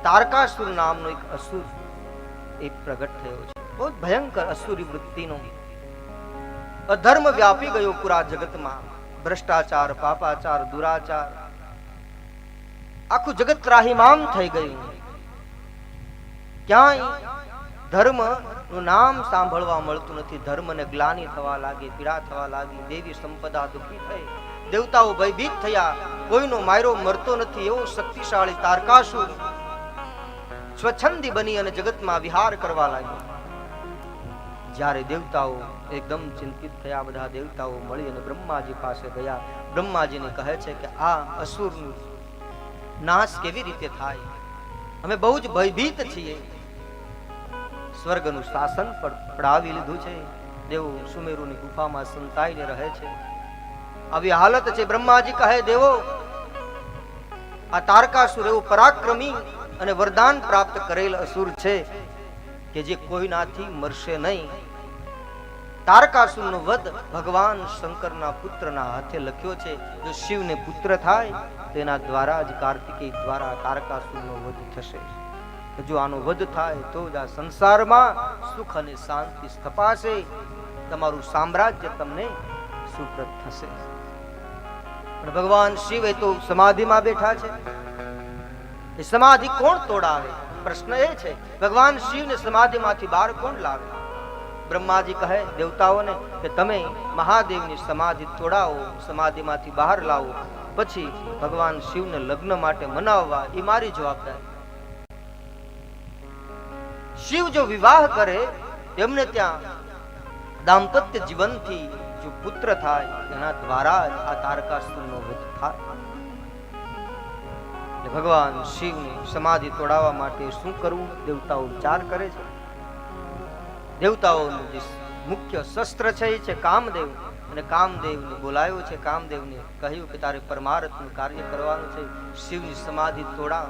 તારકાસુર નામનો એક અસુર એ પ્રગટ થયો છે. બહુ ભયંકર અસુરી વૃત્તિનો અધર્મ વ્યાપી ગયો પૂરા જગતમાં. ભ્રષ્ટાચાર, પાપાચાર, દુરાચાર, આખું જગત ત્રાહિમામ થઈ ગયું. ક્યાંય ધર્મ નું નામ સાંભળવા મળતું નથી. ધર્મને ગ્લાનિ થવા લાગી, પીડા થવા લાગી. દેવી સંપદા દુઃખી થઈ, દેવતાઓ ભયભીત થયા. કોઈનો માયરો મરતો નથી એવો શક્તિશાળી તારકાસુર સ્વચ્છંદી બની અને જગતમાં વિહાર કરવા લાગ્યો. જ્યારે દેવતાઓ એકદમ ચિંતિત થયા, બધા દેવતાઓ મળી અને બ્રહ્માજી પાસે ગયા. બ્રહ્માજીને કહે છે કે આ અસુરનું નાશ કેવી રીતે થાય? અમે બહુ જ ભયભીત છીએ. સ્વર્ગનું શાસન પડાવી લીધું છે. દેવો સુમેરુની ગુફામાં સંતાઈને રહે છે. આવી હાલત છે. બ્રહ્માજી કહે, દેવો, આ તારકાસુર એવો પરાક્રમી અને વરદાન પ્રાપ્ત કરેલ અસુર છે કે જે કોઈનાથી મરશે નહીં. તારકાસુરનો વધ ભગવાન શંકરના પુત્રના હાથે લખ્યો છે. જો શિવને પુત્ર થાય તેના દ્વારા જ, કાર્તિકેય દ્વારા તારકાસુરનો વધ થશે. જો આનો વધ થાય તો જ આ સંસારમાં સુખ અને શાંતિ સ્થપાશે. તમારું સામ્રાજ્ય તમને સુપ્રત થશે. પણ ભગવાન શિવ એ તો સમાધિમાં બેઠા છે. એ સમાધિ કોણ તોડાવે? પ્રશ્ન એ છે. ભગવાન શિવને સમાધિમાંથી બહાર કોણ લાવે? બ્રહ્માજી કહે દેવતાઓને કે તમે મહાદેવની સમાધિ તોડાવો, સમાધિમાંથી બહાર લાવો, પછી ભગવાન શિવને લગ્ન માટે મનાવવા એ મારી જવાબદારી. શિવ જો વિવાહ કરે, તેમને ત્યાં દાંપત્ય જીવનથી જો પુત્ર થાય, તેના દ્વારા જ આ તારકાસુરનો વધ થાય. ભગવાન શિવની સમાધિ તોડાવવા માટે શું કરવું? દેવતાઓ વિચાર કરે છે. દેવતાઓનું જે મુખ્ય શસ્ત્ર છે એ છે કામદેવ. અને કામદેવને બોલાયો છે. કામદેવને કહ્યું કે તારે પરમાર્થનું કાર્ય કરવાનું છે. શિવની સમાધિ તોડાવ.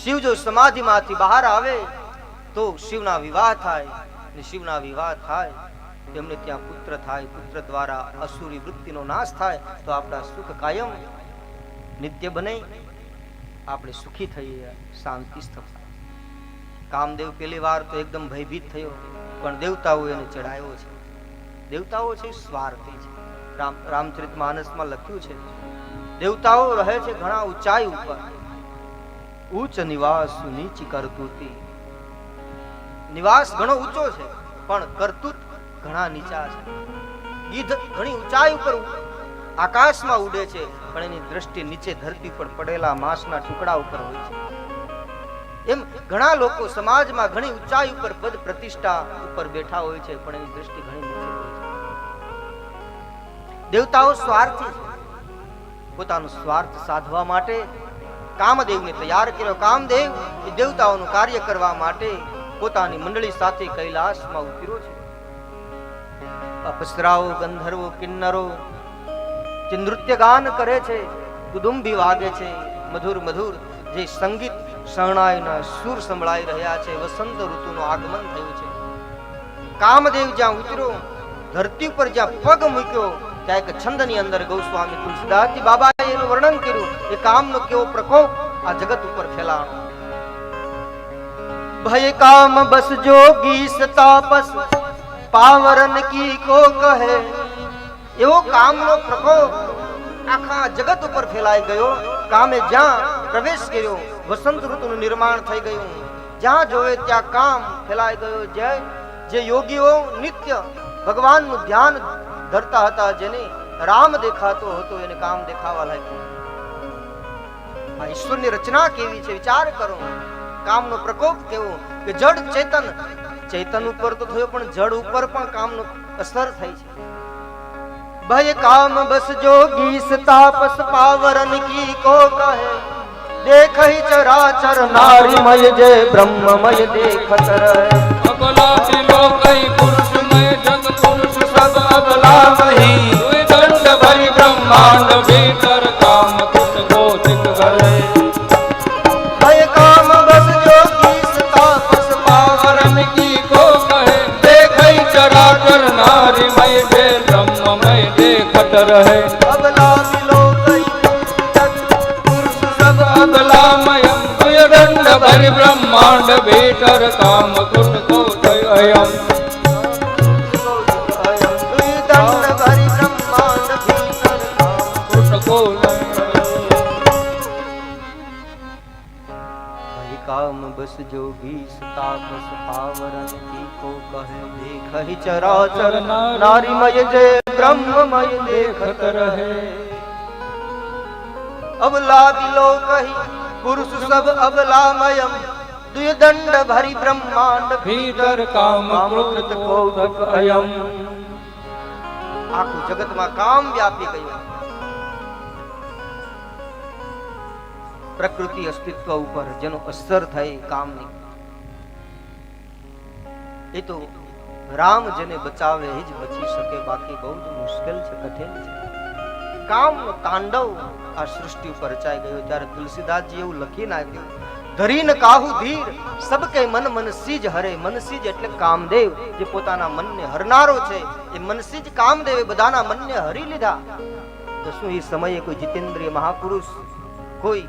શિવ જો સમાધિમાંથી બહાર આવે તો શિવના વિવાહ થાય. અને શિવના વિવાહ થાય તેમને ત્યાં પુત્ર થાય. પુત્ર દ્વારા અસુરી વૃત્તિનો નાશ થાય તો આપણા સુખ કાયમ નિત્ય બને, આપણે સુખી થઈએ, શાંતિ સ્થપાય. કામદેવ પહેલી વાર તો એકદમ ભયભીત થયો, પણ દેવતાઓ એને ચડાયો છે. દેવતાઓ છે સ્વાર્થી છે. રામચરિતમાનસમાં લખ્યું છે, દેવતાઓ રહે છે ઘણા ઊંચાઈ ઉપર. ઉચ્ચ નિવાસ નીચી કરતૂતી. નિવાસ ઘણો ઊંચો છે પણ કરતૂત ઘણા નીચા છે. ગીધ ઘણી ઊંચાઈ ઉપર આકાશમાં ઉડે છે, પણ એની દ્રષ્ટિ નીચે ધરતી પર પડેલા માંસના ટુકડા ઉપર હોય છે. એમ ઘણા લોકો સમાજમાં ઘણી ઊંચાઈ ઉપર પદ પ્રતિષ્ઠા ઉપર બેઠા હોય છે, પણ એની દ્રષ્ટિ ઘણી નીચે હોય છે. દેવતાઓ સ્વાર્થી છે. પોતાનો સ્વાર્થ સાધવા માટે કામદેવને તૈયાર કર્યો. કામદેવ એ દેવતાઓનું કાર્ય કરવા માટે પોતાની મંડળી સાથે કૈલાસમાં ઉતર્યો છે. અપ્સરાઓ, ગંધર્વો, કિન્નરો જે નૃત્ય ગાન કરે છે, કુદુંબી વાગે છે, મધુર મધુર જે સંગીત શરણાઈના સુર સંભળાઈ રહ્યા છે. વસંત ઋતુનું આગમન થયું છે. કામદેવ જ્યાં ઉતર્યો, ધરતી પર જ્યાં પગ મૂક્યો, ત્યાં એક છંદની અંદર ગૌસ્વામી તુલસીદાસજી બાબાએ એનું વર્ણન કર્યું. એ કામનો કેવો પ્રકોપ આ જગત ઉપર ફેલાણો. ભય કામ બસ જોગી તાપસ પાવરન કી કો કહે. એવો કામનો પ્રકોપ આખા જગત ઉપર ફેલાઈ ગયો. કામે જ્યાં પ્રવેશ કર્યો, વસંત ઋતુનું નિર્માણ થઈ ગયું. જ્યાં જોવે ત્યાં કામ ફેલાઈ ગયો. જે યોગીઓ નિત્ય ભગવાનનું ધ્યાન ધરતા હતા, જેને રામ દેખાતો હતો, એને કામ દેખાવા લાગ્યું. આ ઈશ્વરની રચના કેવી છે વિચાર કરો. કામનો પ્રકોપ કેવો કે જડ ચેતન ઉપર તો થયો, પણ જડ ઉપર પણ કામનો અસર થઈ છે. ભય કામ બસ જોગી તાપસ પાવરન કી કો કહે. દેખઈ ચરાચર નારીમય જે બ્રહ્મમય દેખત રહે. અબલા ત્રિલોકઈ પુરુષમય જગ પુરુષ સબ અબલા વહી. દંડ ભરી બ્રહ્માંડ ભીતર કામ કુટ ગોચિત કરે. ભય કામ બસ જોગી તાપસ પાવરન કી કો કહે. દેખઈ ચરાચર નારીમય જે બ્રહ્મમય દેખત રહે. અબલા ત્રિલોકઈ જગ પુરુષ સબ અબલામય દંડ ભરી બ્રહ્માંડ ભીતર કામ કૃત કો અયમ દંડ ભરી બ્રહ્માંડ ભીતર કૃત કો काम बस जो बीस तापस पावरन की को कहे देख चराचर नारीमय जय ब्रह्ममय देखत रहे अबला बिलो कही पुरुष सब अबलामयम दुय दंड भरी ब्रह्मांड भीतर काम कृत को अयम आखું જગતમાં કામ વ્યાપી ગયું પ્રકૃતિ અસ્તિત્વ ઉપર જેનો અસર થાય કામની એ તો રામ જેને બચાવે એ જ બચી શકે બાકી બહુ જ મુશ્કેલ છે કઠિન છે કામનો તાંડવ આ સૃષ્ટિ ઉપર રચાઈ ગયો ત્યારે તુલસીદાસજી એવું લખીને આપ્યું ધરીને કાહુ ધીર સબકે મન મનસીજ હરે મનસીજ એટલે કામદેવ જે પોતાના મનને હરનારો છે એ મનસીજ કામદેવે બધાના મનને હરી લીધા તો શું એ સમયે કોઈ જીતેન્દ્રિય મહાપુરુષ કોઈ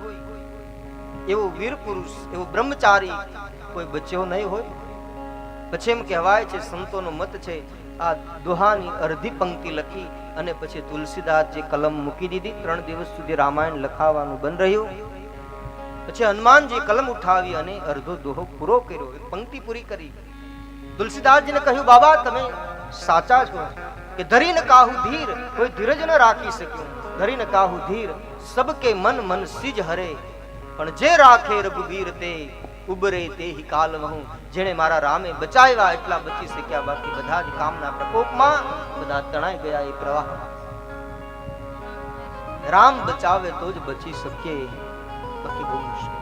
એવો વીર પુરુષ એવો બ્રહ્મચારી કોઈ બચ્યો નહીં હોય પછી એમ કહેવાય છે સંતોનો મત છે આ દોહાની અડધી પંક્તિ લખી અને પછી તુલસીદાસ જે કલમ મૂકી દીધી 3 દિવસ સુધી રામાયણ લખાવાનું બંધ રહ્યું પછી હનુમાનજી કલમ ઉઠાવી અને અડધો દોહો પૂરો કર્યો પંક્તિ પૂરી કરી તુલસીદાસજીને કહ્યું બાબા તમે સાચા છો કે ધરીને કાહુ ધીર કોઈ ધીરજ ન રાખી શક્યું ધરીને કાહુ ધીર સબકે મન મન સિજ હરે પણ જે રાખે રઘુવીર તે ઉબરે તે હિ કાલ વહું જેણે મારા રામે બચાવ્યા એટલા બચી શક્યા બાકી બધા જ કામના પ્રકોપમાં બધા તણાઈ ગયા એ પ્રવાહમાં રામ બચાવે તો જ બચી શકે બાકી બહુ મુશ્કેલ